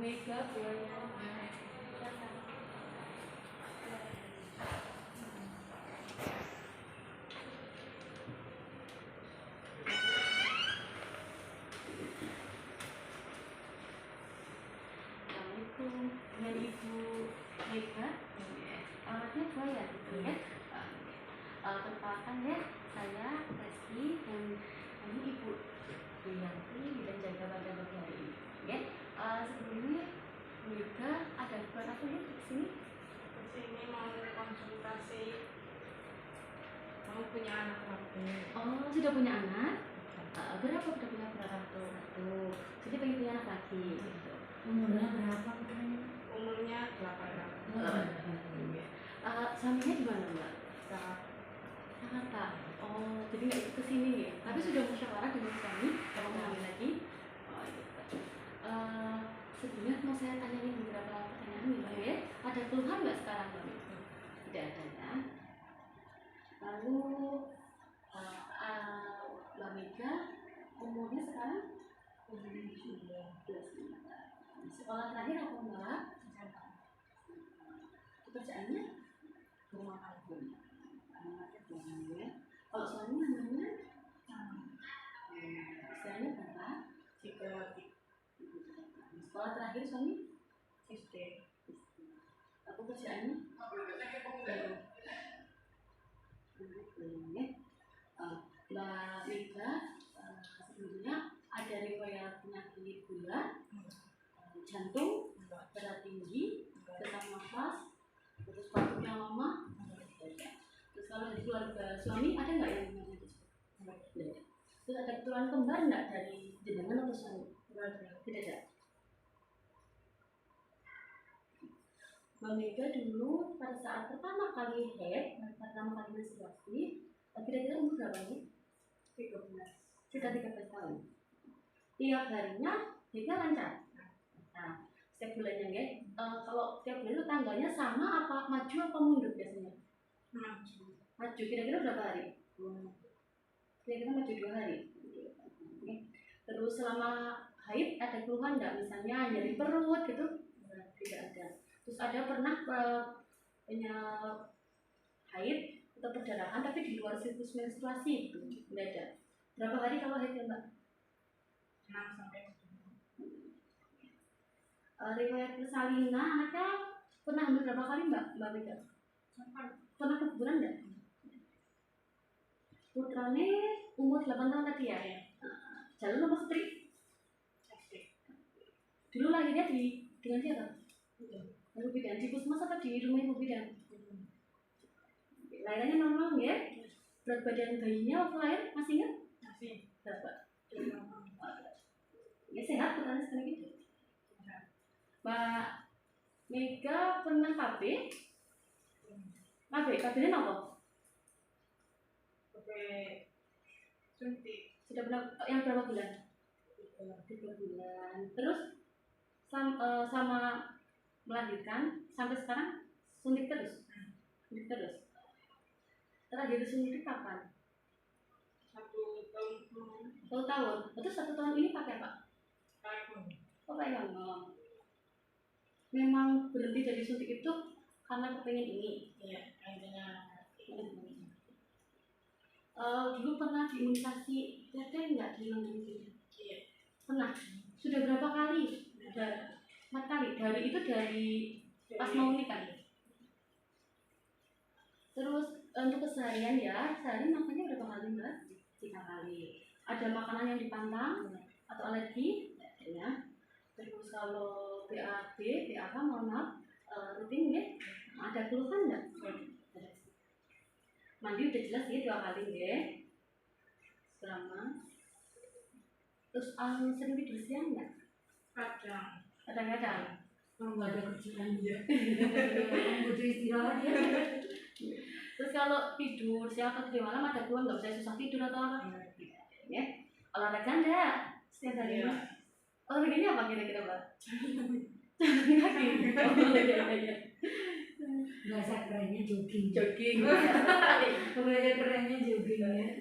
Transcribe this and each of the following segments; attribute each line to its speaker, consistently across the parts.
Speaker 1: Mega buahnya. Assalamualaikum, dengan Ibu Mega. Alamatnya dua ya, gitu ya. Perkenalkan ya, saya Resti dan ini Ibu Yanti dan jaga pada pagi hari ini. Ya, sebelumnya Mega ada buat apa ya di sini?
Speaker 2: Kesini mau konsultasi, mau punya anak lagi.
Speaker 1: Oh, sudah punya anak? Berapa udah punya berapa tuh? Satu. Jadi pengen punya anak lagi. Gitu.
Speaker 3: Umurnya berapa putranya?
Speaker 2: Umurnya 8 tahun.
Speaker 1: Suaminya di mana Mbak? Jakarta. Oh, jadi nggak ikut ke sini ya? Tapi sudah musyawarah dengan suami kalau mau hamil lagi. Oh, gitu. Sebelumnya mau saya tanyain beberapa pertanyaan nih Mbak ya. Ada keluhan nggak sekarang Mbak? Tidak ada ya. Lalu Mbak Mega umurnya sekarang 12 tahun. Sekolah terakhir apa Mbak? Pekerjaannya rumah tangga. Kalau suami namanya istilahnya berapa?
Speaker 2: 3
Speaker 1: Sekolah terakhir suami?
Speaker 2: SD.
Speaker 1: Apa pekerjaannya? Mbak Mega sebelumnya ada riwayat penyakit gula, jantung, darah tinggi, sesak nafas, terus batuk yang lama. Terus kalau dari keluarga suami ada nggak yang namanya itu? Terus ada keturunan kembar nggak dari jenengan atau suami? Tidak ada. Mbak Mega dulu pada saat pertama kali head, pertama kali menstruasi, kira-kira umur berapa nih?
Speaker 2: 13.
Speaker 1: Sudah 13 tahun. Tiap harinya Mega lancar. Nah, setiap bulannya ya. Kalau tiap bulan itu tanggalnya sama apa maju apa mundur biasanya?
Speaker 2: Maju.
Speaker 1: Maju. Kira-kira berapa hari? Kira-kira maju 2 hari. Terus selama haid ada keluhan nggak? Misalnya nyeri perut gitu? Tidak ada. Terus ada pernah punya haid atau perdarahan tapi di luar siklus menstruasi itu nggak ada. Berapa hari kalau haid ya Mbak?
Speaker 2: 6 sampai 10.
Speaker 1: Riwayat persalinan anaknya pernah hamil berapa kali Mbak Mega? Pernah keguguran nggak? Putranya umur 8 tahun tadi ya? Jalur nomor strik?
Speaker 2: SD.
Speaker 1: Dulu lahirnya dengan siapa? Ibu bidan di puskesmas atau di rumah ibu bidan? Lahirannya normal ya? Berat badan bayinya waktu lahir masih ingat?
Speaker 2: Masih.
Speaker 1: Berapa? Ya sehat putranya sekarang gitu. Mbak Mega pernah KB? KB-nya apa?
Speaker 2: Sampai suntik.
Speaker 1: Sudah pernah yang berapa bulan? 3 bulan. Terus sama melahirkan sampai sekarang suntik terus? Suntik terus. Terakhir suntik kapan?
Speaker 2: 1 tahun.
Speaker 1: 1 tahun. Terus 1 tahun ini pakai apa?
Speaker 2: Tahun.
Speaker 1: Oh pakai yang memang berhenti dari suntik itu karena kepengen ini.
Speaker 2: Iya, kayaknya.
Speaker 1: Dulu pernah diimunisasi TT nggak di Indonesia?
Speaker 2: Iya.
Speaker 1: Pernah. Sudah berapa kali? Sudah 4 kali. Dari pas mau nikah. Terus untuk keseharian ya, sehari makannya berapa kali Mbak? 3 kali. Ada makanan yang dipantang atau alergi? Ya. Terus kalau BAK mohon maaf, rutin ya? Ada keluhan nggak? Mandi udah jelas ya 2 kali ya. Selama. Terus sering tidur siang nggak? Kadang-kadang.
Speaker 3: Kalau nggak ada kerjaan dia, butuh istirahat ya.
Speaker 1: Terus kalau tidur siang atau di malam ada keluhan nggak bisa susah tidur atau apa? Ya. Olahraga enggak? Setiap hari. Olahraganya apa kira-kira Mbak? Jalan kaki. Iya.
Speaker 3: Bahasa kerennya jogging.
Speaker 1: Jogging.
Speaker 3: Bahasa kerennya jogging ya.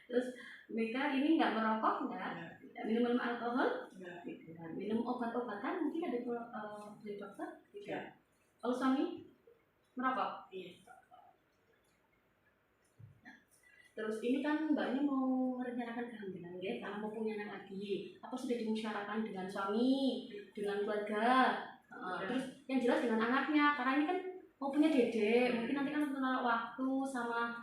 Speaker 1: Terus Mega ini nggak merokok nggak? Minum alkohol?
Speaker 2: Enggak.
Speaker 1: Minum obat-obatan mungkin ada dari dokter?
Speaker 2: Tidak.
Speaker 1: Kalau suami merokok?
Speaker 2: Iya.
Speaker 1: Terus ini kan mbaknya mau merencanakan kehamilan ya, karena mau punya anak lagi. Apa sudah dimusyawarahkan dengan suami, dengan keluarga? Terus yang jelas dengan anaknya, karena ini kan mau punya dedek, mungkin nanti kan setelah waktu sama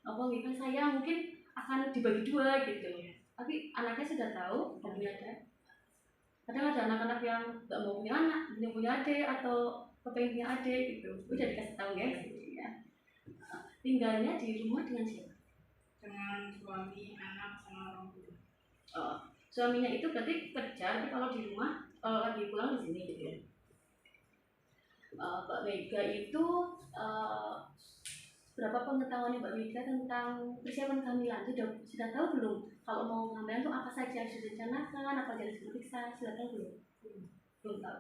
Speaker 1: apa kan saya mungkin akan dibagi dua gitu. Tapi anaknya sudah tahu mau punya adik. Kadang ada anak-anak yang nggak mau punya anak, yang punya adik atau kepengen punya adik gitu. Udah dikasih tahu guys, ya. Tinggalnya di rumah dengan siapa?
Speaker 2: Dengan suami, anak, sama orang tua.
Speaker 1: Suaminya itu berarti kerja, tapi kalau di rumah, kalau lagi pulang di sini gitu ya. Mbak Mega itu berapa pengetahuan Mbak Mega tentang persiapan kehamilan? Sudah tahu belum? Kalau mau kehamilan itu apa saja yang sudah direncanakan, apa yang harus diperiksa, sudah tahu belum? Belum tahu.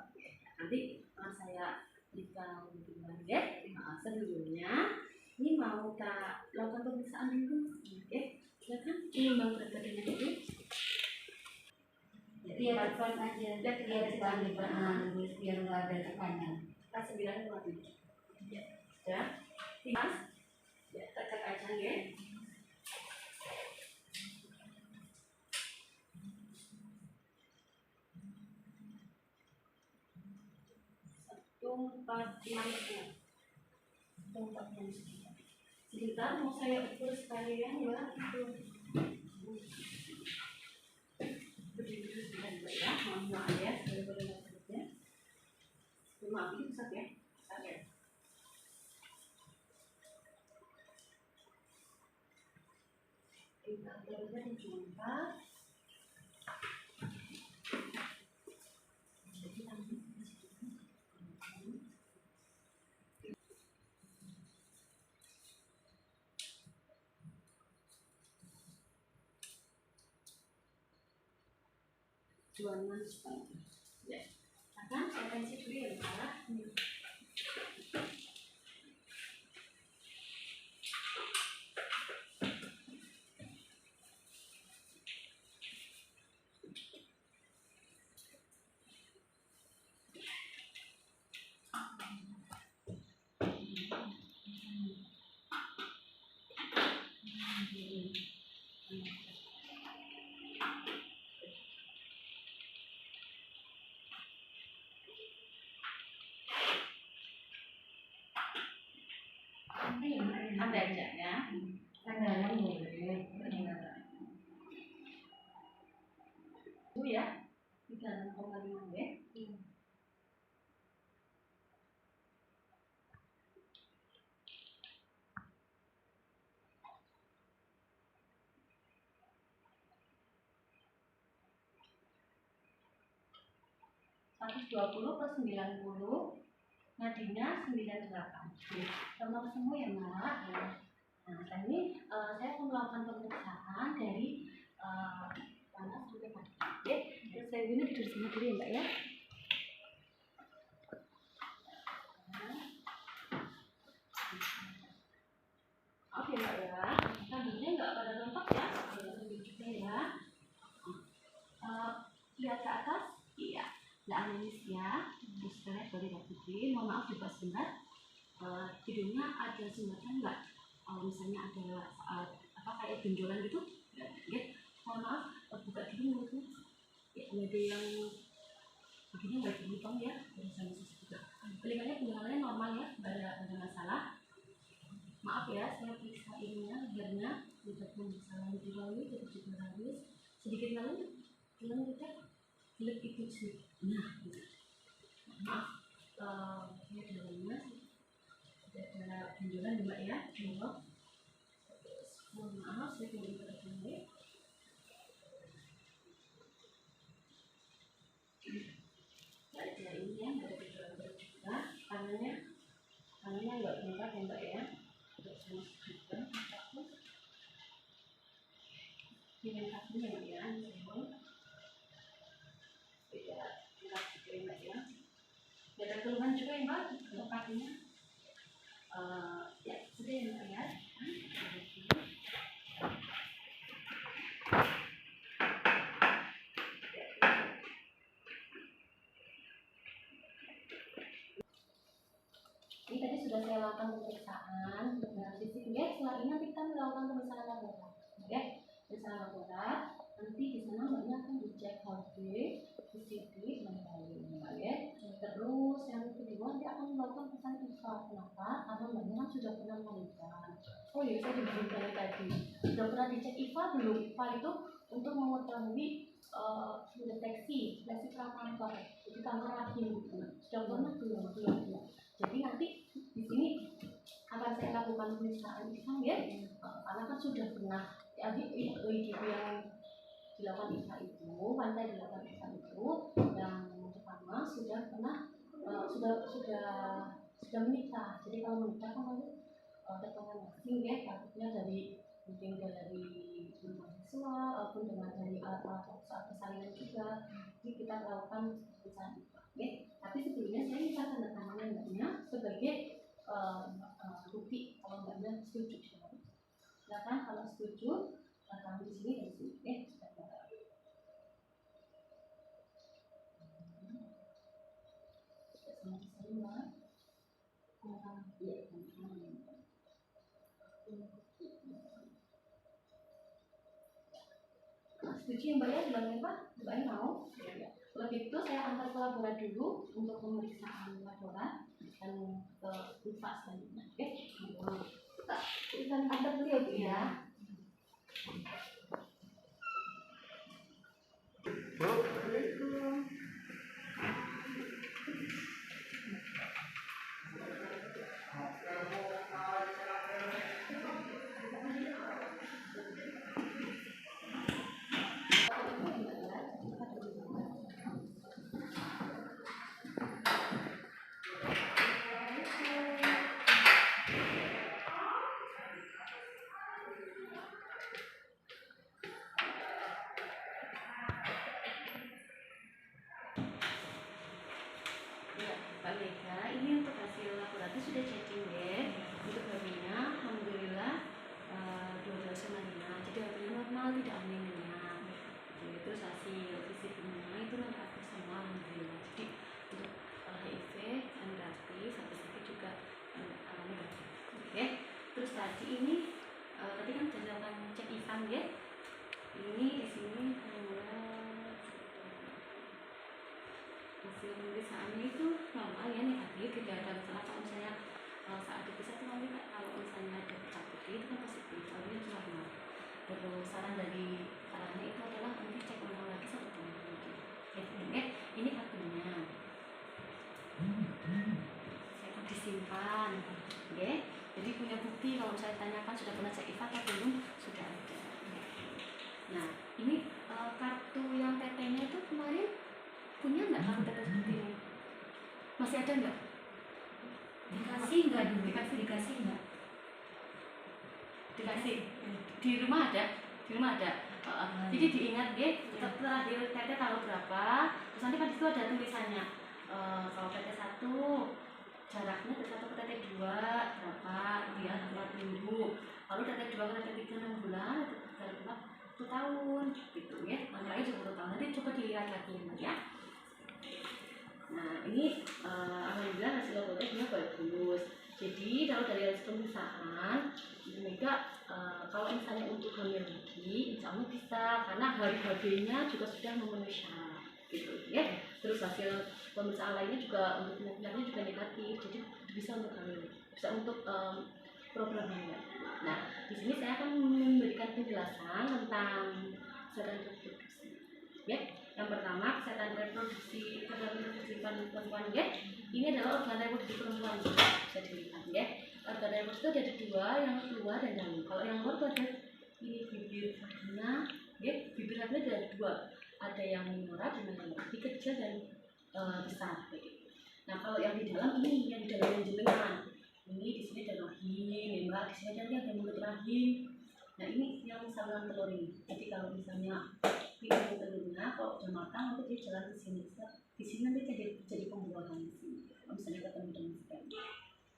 Speaker 1: Nanti saya berikan dukungan ya. Sebelumnya ini mau kita lakukan pemeriksaan dulu, oke? Silakan. Ini bang berat badannya dulu.
Speaker 3: Jadi ya tekan aja, biar tekan di badan, biar nggak ada tekanan.
Speaker 1: Kita 9,7. Ya, sudah. Mas, ya tekan aja ya. Empat sebentar mau saya ukur sekalian ya berdiri sebentar ya, maaf ya, saya boleh maksudnya maaf ini besar ya, besar ya. Kita belajar jumpa jualan ya, akan saya tensi dulu ya Pak. Ada aja ya.
Speaker 3: Ada yang boleh.
Speaker 1: Bu ya, 3,5 ya. Dua puluh plus 90, nadinya 98. Sama ketemu ya Mbak. Nah, ini saya akan melakukan pemeriksaan dari panas sampai pagi. Terus saya ini tidur sama dulu ya Mbak ya. Oke Mbak ya, rambutnya nggak pada rontok ya, sambil juga ya. Lihat ke atas, iya. Nggak anemis ya, terus kita lihat dari putih. Mohon maaf dibuka sebentar. Hidungnya ada sumbatan nggak? Misalnya ada apa kayak benjolan gitu, ya. Mohon maaf, buka dulu mulutnya. Ya, ada yang begini nggak berlubang ya, dari sana juga. Telinganya normal ya, nggak ada masalah. Maaf ya, saya periksa ininya, lehernya, tidak masalah lebih lalu, tetap juga habis. Sedikit lalu, bilang kita lihat itu sedikit. Nah, maaf, ini dalamnya ada benjolan Mbak ya, mohon maaf, saya tidak bisa kembali. Ada ini ya, ada benjolan juga, tangannya nggak bengkak ya Mbak ya. Ini kakinya ya, tidak enak ya. Ada keluhan juga ya Mbak untuk kakinya. Ya sudah ya Mbak ya.
Speaker 4: Jadi tadi sudah saya lakukan pemeriksaan. Nah, di sini ya, setelah ini nanti kita melakukan pemeriksaan laboratorium. Ya, pemeriksaan laboratorium. Nanti di sana mbaknya akan dicek HB, VCD, dan lain-lain. Ya. Terus yang kedua nanti akan melakukan pesan IFA. Kenapa? Karena mbaknya kan sudah pernah melakukan. Oh iya, saya juga bilang tadi. Sudah pernah dicek IFA belum? IFA itu untuk mengetahui deteksi prakanker, jadi kanker rahim. Sudah pernah belum? Jadi nanti di sini akan saya lakukan pemeriksaan IFA ya, karena kan sudah pernah. Jadi IDP yang dilakukan IFA itu, wanita yang dilakukan IFA itu yang pertama sudah pernah sudah menikah. Jadi kalau menikah kan lalu terkena masing ya, takutnya dari mungkin dari mahasiswa ataupun dengan dari alat-alat saat persalinan juga. Jadi kita lakukan pemeriksaan IFA. Ya. Tapi sebelumnya saya bisa tanda tangan mbaknya sebagai bukti kalau mbaknya setuju. Silakan kalau setuju, kami di sini dan sini. Ya. Setuju yang mbak ya, bilangnya Pak? Mbak mau? Ya. Kalau gitu saya antar ke laborat dulu untuk pemeriksaan laborat dan ke IFA selanjutnya. Oke? Kita antar beliau Bu ya. Assalamualaikum. Pak Mega, ini untuk hasil laboratorium sudah checking ya. Untuk HB-nya, alhamdulillah 12 semanina. Jadi HB-nya normal, tidak anemia. Terus hasil fisiknya itu negatif semua, alhamdulillah. Jadi untuk HIV negatif, sampai sakit juga negatif. Oke. Terus tadi ini tadi kan sudah dilakukan cek IFAN ya. Ini di sini hasil pemeriksaannya itu normal ya, negatif, tidak ada masalah. Kalau misalnya saat diperiksa itu nanti kalau misalnya ada bercak putih itu kan positif, tapi itu normal. Terus sarannya itu adalah nanti cek ulang lagi 1 tahun lagi. Ya, ini kartunya. Saya akan disimpan, ya. Jadi punya bukti kalau saya tanyakan sudah pernah cek IFA atau belum, sudah ada. Nah, ini kartu yang PT-nya itu kemarin punya nggak kartu PT seperti ini? Masih ada nggak?
Speaker 3: Dikasih nggak dulu? Dikasih nggak?
Speaker 4: Dikasih. Di rumah ada? Di rumah ada. Jadi diingat ya, terakhir PT tanggal berapa, terus nanti kan itu ada tulisannya. Kalau PT 1 jaraknya PT 1 ke PT 2 berapa, dia 4 minggu. Lalu PT 2 ke PT 3 6 bulan, PT 4 1 tahun gitu ya. Makanya 10 tahun. Nanti coba dilihat lagi ya. Nah, ini alhamdulillah hasil laboratoriumnya bagus. Jadi kalau dari hasil pemeriksaan, Ibu Mega kalau misalnya untuk hamil lagi, insya Allah bisa, karena HB-nya juga sudah memenuhi syarat, gitu ya. Terus hasil pemeriksaan lainnya juga untuk penyakitnya juga negatif, jadi bisa untuk hamil, bisa untuk program hamil. Nah, di sini saya akan memberikan penjelasan tentang kesehatan reproduksi, ya. Yang pertama, kesehatan reproduksi perempuan ya. Ini adalah organ reproduksi perempuan, bisa dilihat ya. Organ reproduksi itu ada 2, yang luar dan dalam. Kalau yang luar itu ada ini bibir vagina, ya. Bibir vagina ada 2, ada yang minora dan yang kecil dan besar. Gitu. Nah, kalau yang di dalam ini, yang di dalam yang jenengan, ini di sini ada rahim, ya, di sini ada mulut rahim. Nah, ini yang saluran telur ini. Jadi kalau misalnya ini telurnya kalau udah matang nanti dia jalan ke sini, di sini nanti jadi pembuahan di sini. Kalau misalnya ketemu dengan sperma,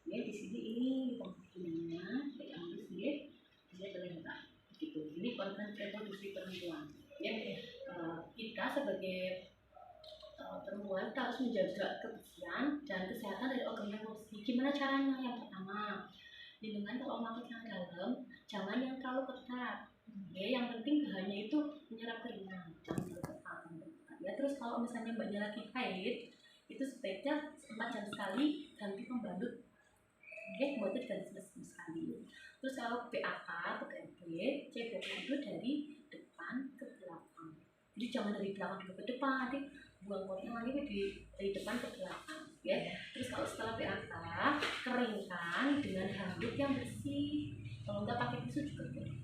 Speaker 4: ya di sini ini pembuahannya kayak ambil sini, di sini terlihat gitu. Ini organ reproduksi perempuan. Ya kita sebagai perempuan kita harus menjaga kebersihan dan kesehatan dari organ reproduksi. Gimana caranya? Yang pertama, dengan kalau memakai celana dalam jangan yang terlalu ketat. Ya, yang penting bahannya itu menyerap keringat, jangan terlalu ketat. Ya, terus kalau misalnya mbaknya lagi haid, itu sebaiknya 4 jam sekali ganti pembalut. Oke, buatnya ganti sekali. Terus kalau PAK atau PMB, ceboknya itu dari depan ke belakang. Jadi jangan dari belakang ke depan, nanti buang kotornya lagi dari depan ke belakang. Ya. Terus kalau setelah PAK, keringkan dengan handuk yang bersih. Kalau nggak pakai tisu juga boleh.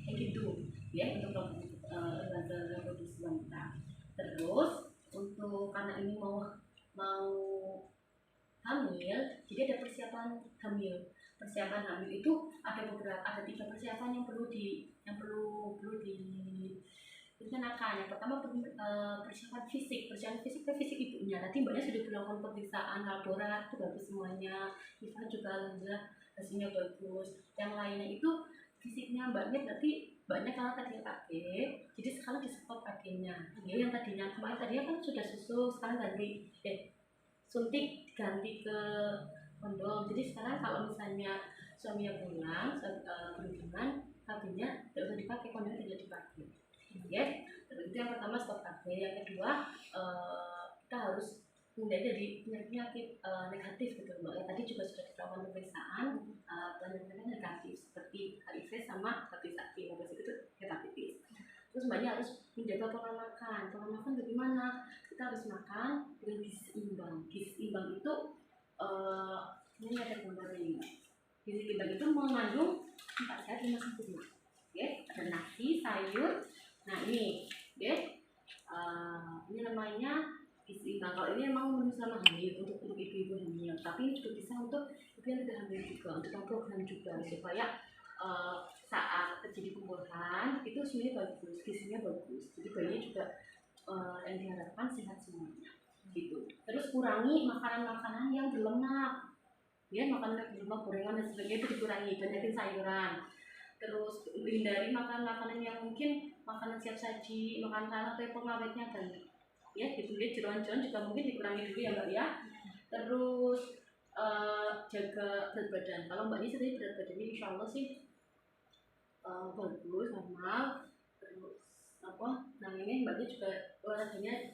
Speaker 4: Kayak gitu, ya untuk organ reproduksi wanita. Terus untuk karena ini mau hamil, jadi ada persiapan hamil. Persiapan hamil itu ada 3 persiapan yang perlu direncanakan. Yang pertama persiapan fisik fisik ibunya. Tadi mbaknya sudah dilakukan pemeriksaan laboratorium itu bagus semuanya. Kita juga alhamdulillah hasilnya bagus. Yang lainnya itu fisiknya mbaknya, berarti mbaknya kalau tadi pakai, jadi sekarang di stop pakainya. Ya, yang tadinya kan sudah susu, sekarang ganti suntik ganti ke kondom. Jadi sekarang kalau misalnya suaminya pulang berhubungan, kabinnya tidak usah dipakai, kondomnya tidak dipakai. Ya, itu yang pertama stop pakai. Yang kedua kita harus hindari dari penyakit negatif gitu mbak. Ya, tadi juga sudah dilakukan pemeriksaan penyakit negatif seperti HIV sama hepatitis aktif. Itu hepatitis. Terus mbaknya harus menjaga pola makan. Pola makan bagaimana? Kita harus makan dengan gizi seimbang. Gizi seimbang itu ini ada gambarnya. Gizi seimbang itu mengandung 4 sehat 5 sempurna. Oke, ada nasi, sayur. Nah ini, ini namanya gizi seimbang. Kalau ini memang menu selama hamil untuk ibu-ibu hamil. Tapi ini juga bisa untuk ibu yang tidak hamil juga, untuk yang program juga supaya saat terjadi pembuahan itu semuanya bagus, gizinya bagus, jadi bayinya juga yang diharapkan sehat semuanya gitu. Terus kurangi makanan-makanan yang berlemak, ya makanan yang berlemak, gorengan dan sebagainya itu dikurangi, banyakin sayuran. Terus hindari makanan-makanan yang mungkin makanan siap saji, makanan atau pengawetnya banyak, ya gitu ya. Jeroan-jeroan juga mungkin dikurangi dulu ya mbak ya. Terus jaga berat badan. Kalau mbaknya sendiri berat badannya insya Allah sih bagus, normal. Terus nah ini mbaknya juga olahraganya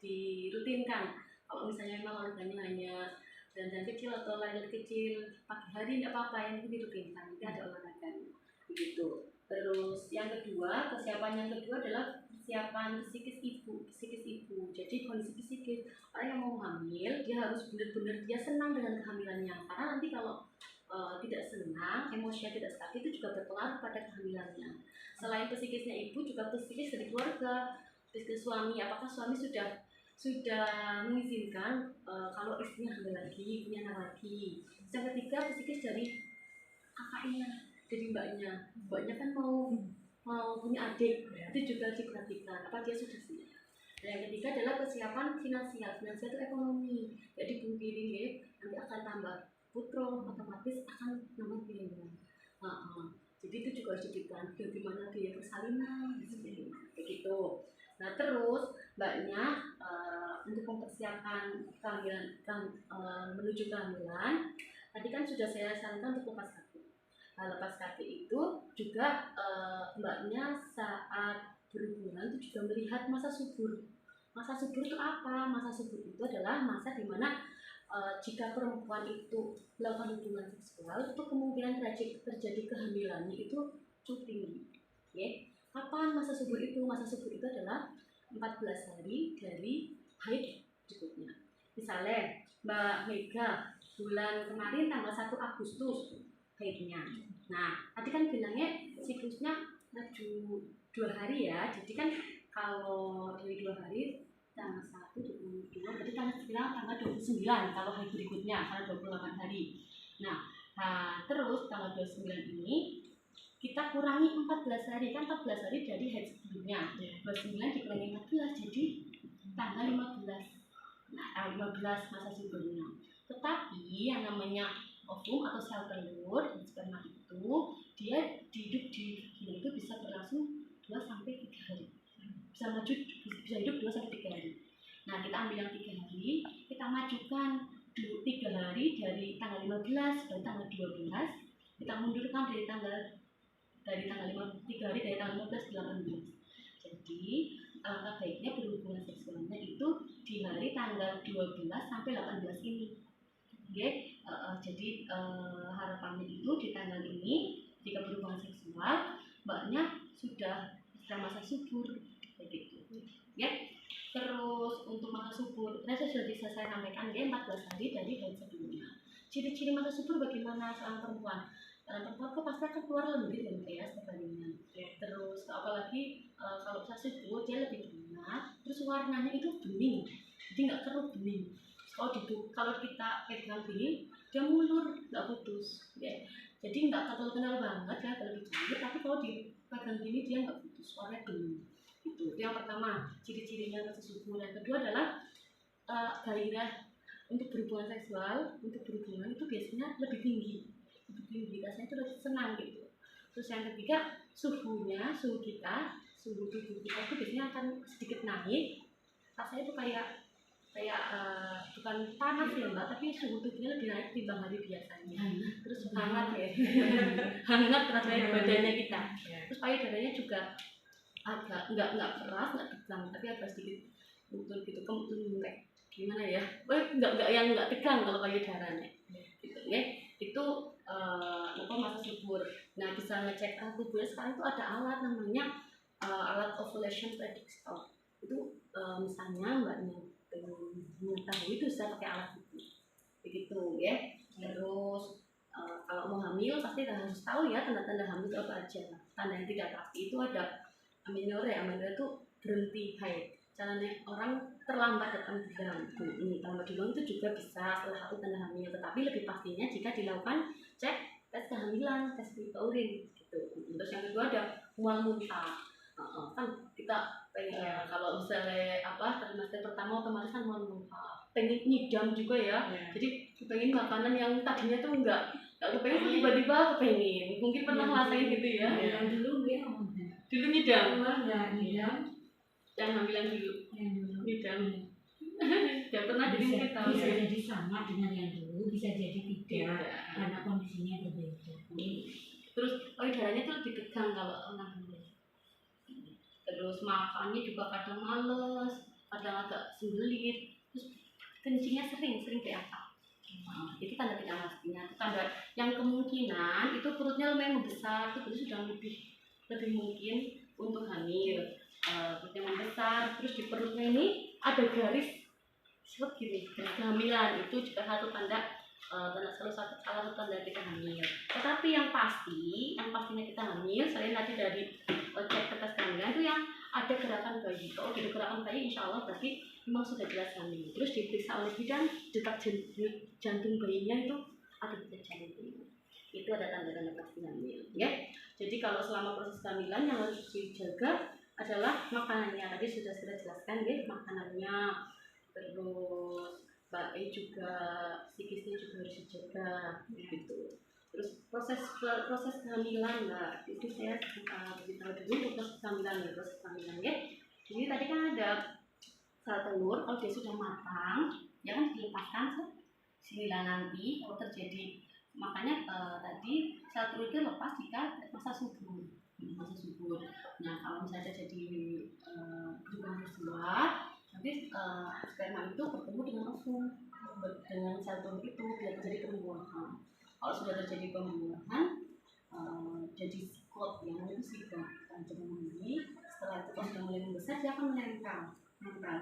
Speaker 4: dirutinkan. Kalau misalnya memang olahraganya hanya dan kecil atau lari kecil pagi hari tidak apa-apa, yang itu dirutinkan, nanti ada olahraganya begitu. Terus yang kedua, persiapan yang kedua adalah persiapan psikis ibu. Jadi kondisi psikis orang yang mau hamil, dia harus benar-benar dia senang dengan kehamilannya, karena nanti kalau tidak senang, emosinya tidak stabil, itu juga berpengaruh pada kehamilannya. Selain psikisnya ibu, juga psikis dari keluarga, psikis suami. Apakah suami sudah mengizinkan kalau istrinya hamil lagi, punya anak lagi. Yang ketiga, psikis dari kakaknya, dari mbaknya kan mau punya adik, itu juga diperhatikan, apa dia sudah siap. Dan yang ketiga adalah persiapan finansial itu ekonomi. Jadi bungkirin ya, nanti akan tambah putro, otomatis akan nambah biaya. Jadi itu juga harus diberikan bagaimana biaya persalinan, kayak gitu. Nah terus mbaknya untuk mempersiapkan kehamilan menuju kehamilan, tadi kan sudah saya sarankan untuk lepas KB. Lepas KB itu juga mbaknya saat berhubungan itu juga melihat masa subur. Masa subur itu apa? Masa subur itu adalah masa di mana jika perempuan itu melakukan hubungan seksual, itu kemungkinan terjadi kehamilannya itu cukup tinggi. Ya. Kapan masa subur itu? Masa subur itu adalah 14 hari dari haid berikutnya. Misalnya Mbak Mega bulan kemarin tanggal 1 Agustus haidnya. Nah, tadi kan bilangnya siklusnya maju 2 hari ya. Jadi kan kalau dari 2 hari tanggal 1, 22, berarti tanggal 29 kalau haid berikutnya, karena 28 hari. Nah, terus tanggal 29 ini kita kurangi 14 hari, kan 14 hari dari haid sebelumnya. 29 dikurangi 14 jadi tanggal 15. Nah, 15 masa suburnya. Tetapi yang namanya ovum atau sel telur sperma itu dia hidup di vagina itu bisa berlangsung 2 sampai 3 hari. Bisa hidup 2 sampai 3 hari. Nah, kita ambil yang 3 hari, kita majukan 3 hari dari tanggal 15 dan tanggal 12, kita mundurkan dari tanggal 3 hari dari tanggal 15 ke 18. Jadi alangkah baiknya berhubungan seksualnya itu di hari tanggal 12 sampai 18 ini. Oke, jadi harapannya itu di tanggal ini jika berhubungan seksual mbaknya sudah masa subur begitu. Ya. Terus untuk masa subur, saya sudah saya sampaikan ya 14 hari dari haid sebelumnya. Ciri-ciri masa subur bagaimana seorang perempuan? Seorang perempuan kok pasti akan keluar lendir dan ya setiap harinya. Terus apalagi kalau masa subur dia lebih banyak, terus warnanya itu bening, jadi nggak keruh bening. Kalau kita pegang gini, dia mulur, nggak putus. Ya. Jadi nggak kental-kental banget ya, lebih cantik. Tapi kalau dipegang gini dia nggak putus, warnanya bening. Itu yang pertama, ciri-cirinya masa subur. Yang kedua adalah gairah untuk berhubungan seksual, untuk berhubungan itu biasanya lebih tinggi, rasanya itu lebih senang gitu. Terus yang ketiga, suhu tubuh kita itu biasanya akan sedikit naik, rasanya itu kayak bukan panas ya mbak, tapi suhu tubuhnya lebih naik dibanding hari biasanya. Terus hangat ya, hangat rasanya badannya kita. Terus payudaranya juga agak nggak keras, nggak tegang, tapi agak sedikit betul gitu, kemulek gimana ya, nggak yang nggak tegang kalau payudaranya gitu ya. Itu masa subur. Nah, bisa ngecek tubuhnya sekarang itu ada alat namanya alat ovulation predictor. Itu misalnya mbaknya mengetahui itu bisa pakai alat itu begitu ya. Terus kalau mau hamil pasti harus tahu ya tanda-tanda hamil itu apa aja. Tanda yang tidak pasti itu ada amenorrhea itu berhenti haid, caranya orang terlambat datang bulan. Ini terlambat bulan itu juga bisa salah satu tanda hamil, tetapi lebih pastinya jika dilakukan cek tes kehamilan, tes urin gitu. Terus yang kedua ada mual muntah. Kan kita pengen kalau misalnya trimester pertama otomatis kan mual muntah, pengen nyidam juga ya. Jadi pengen makanan yang tadinya tuh enggak kepengen, tiba-tiba kepengen. Mungkin pernah ngerasain gitu ya.
Speaker 3: Yang dulu dia
Speaker 4: Dulu nyidam.
Speaker 3: nyidam.
Speaker 4: Yang hamil dulu. Nyidam. Tidak pernah jadi
Speaker 3: Bisa,
Speaker 4: mungkin tahu
Speaker 3: bisa
Speaker 4: ya.
Speaker 3: jadi sama dengan yang dulu, bisa jadi tidak, karena kondisinya berbeda.
Speaker 4: Terus payudaranya tuh lebih tegang kalau orang hamil. Terus makannya juga kadang males, kadang agak sembelit, terus kencingnya sering kelihatan. Itu tanda tidak pastinya. Tanda yang kemungkinan itu perutnya lumayan membesar, itu berarti sudah lebih mungkin untuk hamil. Perutnya membesar, terus di perutnya ini ada garis seperti gini, garis kehamilan, itu juga satu tanda salah satu tanda kita hamil. Tetapi yang pastinya kita hamil selain tadi dari cek kertas kehamilan itu yang ada gerakan bayi. Kalau ada gerakan bayi, insya Allah berarti memang sudah jelas hamil. Terus diperiksa oleh bidan, detak jantung bayinya itu ada detak jantung. Itu ada tanda-tanda pasti hamil. Ya. Jadi kalau selama proses kehamilan yang harus dijaga adalah makanannya. Tadi sudah jelaskan ya, makanannya. Terus juga psikisnya juga harus dijaga gitu. Terus proses kehamilan mbak, itu saya beritahu dulu untuk proses kehamilan ya. Jadi tadi kan ada sel telur, kalau dia sudah matang ya kan dilepaskan sinilah nanti kalau terjadi, makanya tadi sel telur itu lepas jika masa subur. Nah kalau misalnya jadi berhubungan seksual, nanti sperma itu bertemu dengan ovum, dengan sel telur itu biar terjadi pembuahan. Kalau sudah terjadi pembuahan, jadi sikot yang itu sikot coba ini. Setelah itu kalau sudah mulai membesar dia akan menempel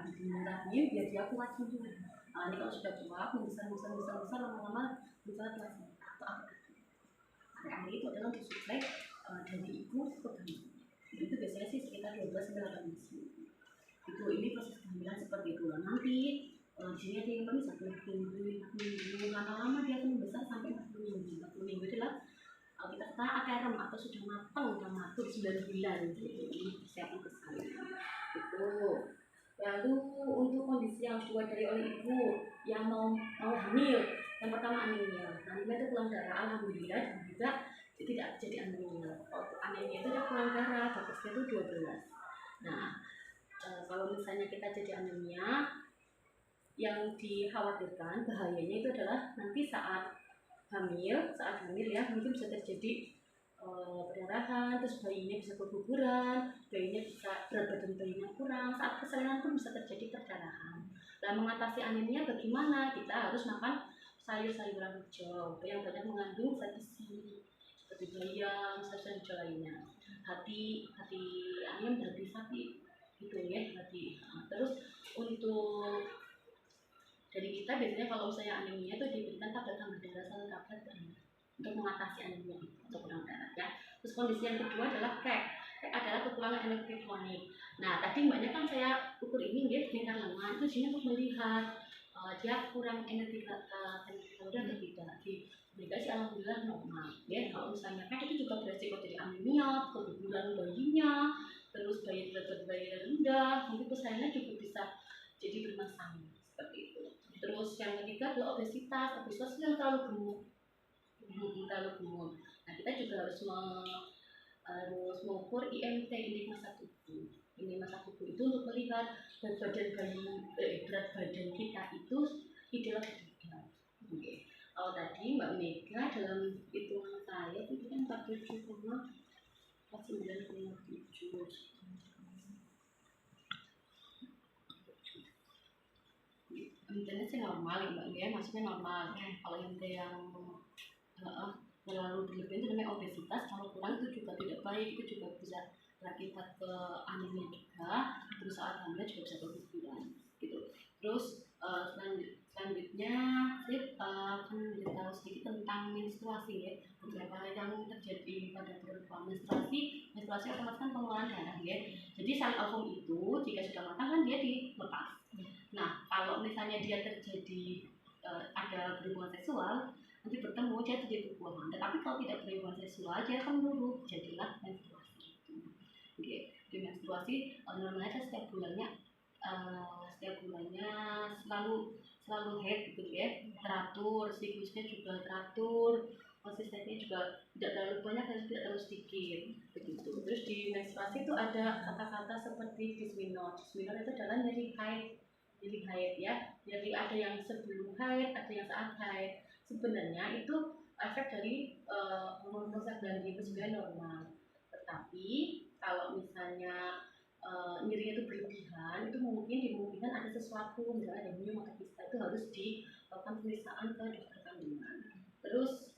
Speaker 4: di murahnya biar dia kuat juga. Ini kalau sudah kuat membesar lama-lama bisa plasma atau apa itu adalah disuplai dari ibu ke bayi. Itu biasanya sih sekitar 12-18 minggu. Ini proses kehamilan seperti itu. Nanti di sini ada yang bisa 40 minggu, lama-lama dia akan membesar sampai 40 minggu. 40 minggu itu adalah kita kata aterem atau sudah matur 9 bulan. Jadi persiapan kehamilan. Itu. Lalu untuk kondisi yang diwadahi oleh ibu yang mau hamil, yang pertama anemia. Anemia itu kurang darah, alhamdulillah, dan juga tidak jadi anemia. Kalau anemia itu ada kurang darah, batasnya itu 12. Nah, kalau misalnya kita jadi anemia,
Speaker 1: yang dikhawatirkan bahayanya itu adalah nanti saat hamil ya mungkin bisa terjadi perdarahan, terus bayinya bisa keguguran, bayinya bisa berat badan bayinya kurang, saat persalinan pun bisa terjadi perdarahan. Nah, mengatasi anemia bagaimana? Kita harus makan sayur-sayuran hijau yang banyak mengandung zat besi seperti bayam, sayur hijau lainnya. Hati ayam, hati sapi gitu ya, hati. Nah, terus untuk dari kita biasanya kalau misalnya anemia itu diberikan tablet tambah darah satu tablet per hari untuk mengatasi anemia atau kurang darah ya. Terus kondisi yang kedua adalah adalah kekurangan energi kronik. Nah, tadi mbaknya kan saya ukur ini ya lingkar lengan itu sini untuk melihat dia kurang energi kalori atau tidak. Dikasih alhamdulillah normal ya. Kalau misalnya itu juga beresiko dari anemia, keguguran bayinya, terus bayi berat bayi rendah, mungkin persalinan juga bisa jadi bermasalah seperti itu. Terus yang ketiga adalah obesitas yang terlalu gemuk. Nah, kita juga harus mengukur IMT, indeks massa tubuh. Indeks massa tubuh itu untuk melihat berat badan kita itu ideal atau tidak. Oke. Kalau tadi Mbak Mega dalam hitungan saya itu kan 47,957. Intinya sih normal ya Mbak ya, maksudnya normal. Kalau yang terlalu berlebihan itu namanya obesitas, kalau kurang itu juga tidak baik, itu juga bisa berakibat ke anemia juga, terus saat hamil juga bisa keguguran gitu. Terus selanjutnya saya akan beritahu sedikit tentang menstruasi ya, beberapa yang terjadi pada perempuan. Menstruasi otomatis kan pengeluaran darah ya, jadi sel ovum itu jika sudah matang kan dia dilepas. Nah, kalau misalnya dia terjadi ada berhubungan seksual, nanti bertemu dia terjadi berbuahan. Tetapi kalau tidak berhubungan seksual, dia akan meluruh, jadilah menstruasi. Oke, di menstruasi normalnya setiap bulannya selalu head gitu ya, teratur, siklusnya juga teratur, konsistensinya juga tidak terlalu banyak dan tidak terlalu sedikit begitu. Terus di menstruasi itu ada kata-kata seperti dysmenorrhea. Dysmenorrhea itu adalah nyeri haid ya. Jadi ada yang sebelum haid, ada yang saat haid. Sebenarnya itu efek dari hormon prostaglandin itu sebenarnya normal. Tetapi kalau misalnya nyerinya itu berlebihan, itu dimungkinkan ada sesuatu, misalnya ada miom atau kista, itu harus dilakukan pemeriksaan ke dokter kandungan. Terus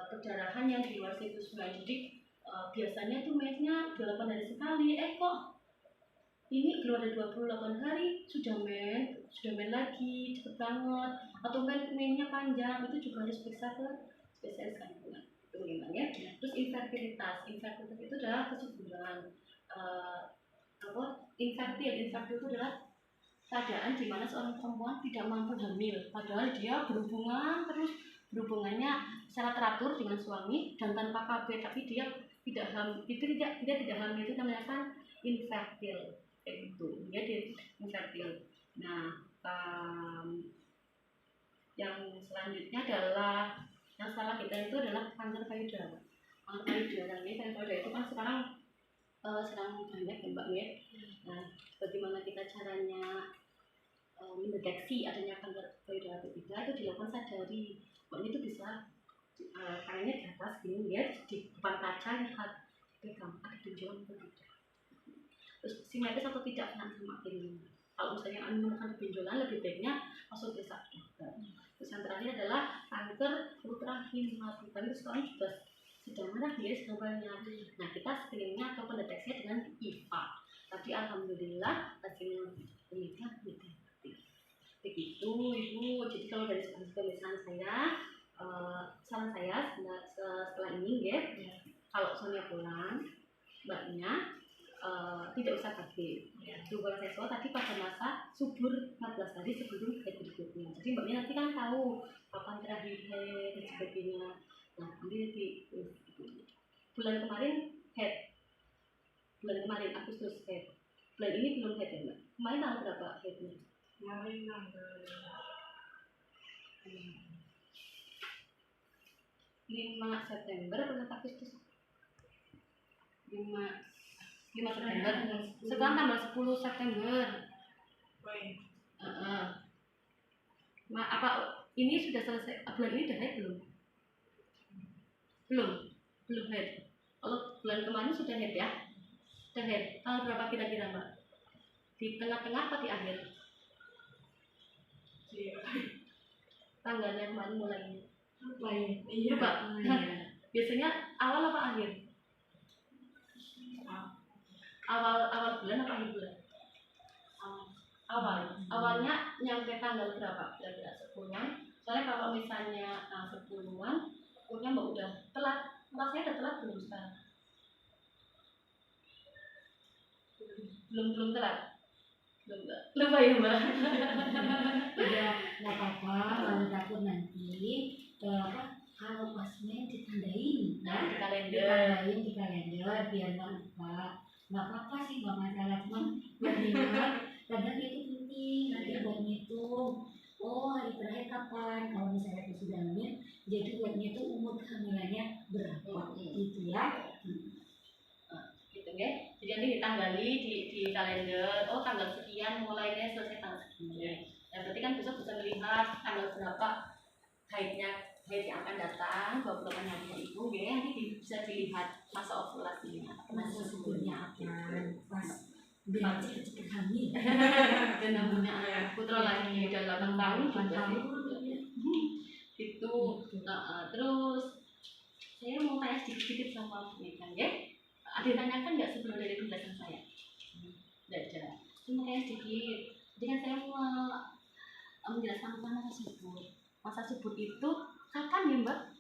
Speaker 1: perdarahan yang di luar siklus menstruasi, jadi biasanya tuh mensnya 8 hari sekali, kok ini belum ada 28 hari sudah men lagi, cepet banget, atau mennya panjang, itu juga harus periksa ke spesialis kandungan. Itu ya. Terus infertilitas itu adalah kesuburan. Infertil itu adalah keadaan di mana seorang perempuan tidak mampu hamil, padahal dia berhubungannya secara teratur dengan suami dan tanpa KB, tapi dia tidak hamil, itu namanya kan infertil. Itu dia infertil. Nah, yang selanjutnya adalah yang salah kita itu adalah kanker payudara. Kanker payudara itu kan sekarang sedang banyak ya Mbak ya. Nah, bagaimana kita caranya mendeteksi adanya kanker payudara atau tidak, itu dilakukan sadari. Pokoknya itu bisa tangannya di atas gini ya, di depan kaca lihat pegang ada benjolan atau tidak. Terus simetris atau tidak kan sama ini. Kalau misalnya menemukan benjolan, lebih baiknya langsung periksa dokter. Terus yang terakhir adalah kanker perut rahim. Itu sekarang juga sedang banyak ya, sedang banyak. Nah, kita screeningnya atau pendeteksinya dengan IPA. Tapi alhamdulillah hasilnya negatif. Begitu Ibu. Jadi kalau dari pemeriksaan saya, saran saya setelah ini ya, kalau suaminya pulang, mbaknya tidak usah KB. Hubungan seksual tadi pada masa subur 14 hari sebelum haid berikutnya. Jadi mbaknya nanti kan tahu kapan terakhir haid dan sebagainya. Nah, nanti di bulan kemarin haid, bulan kemarin Agustus haid, bulan ini belum haid ya Mbak? Kemarin tanggal berapa haidnya?
Speaker 2: Kemarin tanggal
Speaker 1: 5 September atau Agustus? 5 September. Sekarang tanggal 10 September.
Speaker 4: Apa ini sudah selesai? Bulan ini udah haid belum? Belum haid. Kalau bulan kemarin sudah haid ya? Sudah haid. Tanggal berapa kira-kira Mbak? Di tengah-tengah atau di akhir? Tanggalnya kemarin mulainya.
Speaker 2: Iya.
Speaker 4: Lupa. Biasanya awal apa akhir? Awal bulan apa akhir bulan? Awalnya nyampe tanggal berapa? Kira-kira 10-an. Soalnya kalau misalnya 10-an, pokoknya Mbak udah telat. Rasanya udah telat belum sekarang? Belum telat. Lupa ya Mbak.
Speaker 3: Udah nggak apa-apa, kalau takut nanti kalau pasnya ditandain,
Speaker 4: Nah, di kalender.
Speaker 3: ditandain di kalender biar nggak lupa. Nggak apa-apa sih, nggak masalah, cuman biar ingat. Kadang itu penting nanti buat ngitung. Oh, hari terakhir kapan? Kalau misalnya itu sudah hamil, jadi buat ngitung umur kehamilannya berapa, gitu ya.
Speaker 4: Gitu ya. Jadi nanti ditanggali di kalender. Oh, tanggal sekian mulainya selesai tanggal sekian. Ya berarti kan besok bisa melihat tanggal berapa haid yang akan datang 28 harinya itu ya, nanti bisa dilihat masa ovulasinya.
Speaker 3: Masa subuhnya akan pas biar cepet-cepet hamil.
Speaker 4: Dan namanya putra lagi udah 8 tahun juga itu. Terus saya mau tanya sedikit sama Mika ya. Ada yang tanyakan nggak sebelum dari penjelasan saya? Tidak ada. Cuma tanya sedikit. Jadi kan saya mau menjelaskan tentang masa subur. Masa subur itu kapan ya Mbak?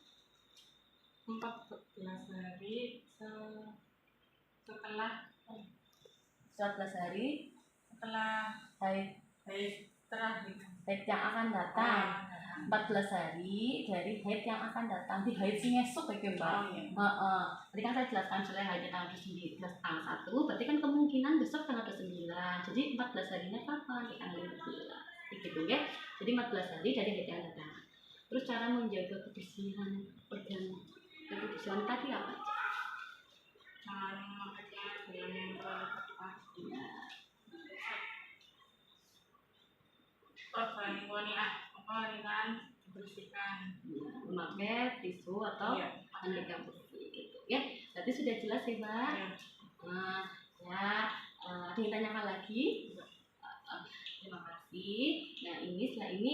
Speaker 2: 14 hari setelah
Speaker 4: 14 hari
Speaker 2: setelah
Speaker 4: haid
Speaker 2: terakhir.
Speaker 4: haid yang akan datang. 14 hari dari haid yang akan datang. Di haid sing esuk ya Mbak. Tadi kan saya jelaskan soalnya haidnya tanggal 29 tanggal 1, berarti kan kemungkinan besok tanggal 29. Jadi 14 harinya kapan? Di tanggal 15. Gitu ya. Jadi 14 hari dari haid yang datang. Terus cara menjaga kebersihan organ kebersihan tadi apa aja?
Speaker 2: Jangan memakai dengan yang terlalu ketat. Kan dibersihkan.
Speaker 4: Memakai tisu atau aneka bersih gitu ya. Berarti sudah jelas ya Mbak. Ada yang tanyakan lagi? Terima kasih. Nah ini setelah ini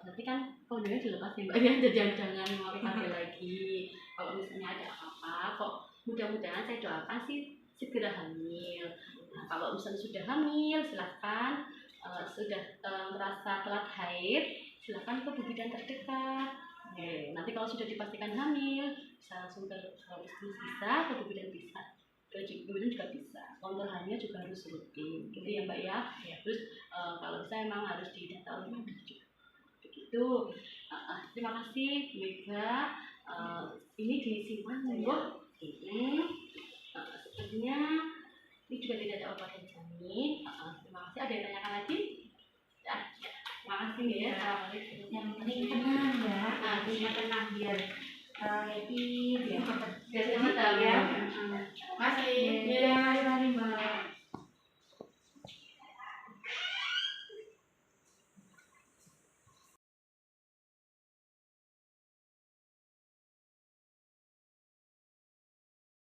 Speaker 4: berarti kan kondonya dilepas ya Mbak ya. Jadi jangan memakai kabel lagi. Kalau misalnya ada apa-apa, kok mudah-mudahan saya doakan sih segera hamil. Nah, kalau misalnya sudah hamil, silahkan sudah merasa telat haid, silahkan ke bidan terdekat. Nanti kalau sudah dipastikan hamil, bisa langsung ke bisa, ke bidan bisa. Kemudian juga bisa. Kontrolnya juga harus rutin, gitu ya Mbak ya. Terus kalau bisa emang harus didata oleh medis juga. Begitu. Terima kasih Mega. Ini disimpan ya. Sepertinya ini juga tidak ada obat yang jamin. Terima kasih. Ada yang tanyakan lagi? Ya. Terima kasih ya. Assalamualaikum.
Speaker 3: Yang penting tenang ya, artinya tenang biar happy, biar cepet
Speaker 4: Biar cepet ya.
Speaker 2: Masih.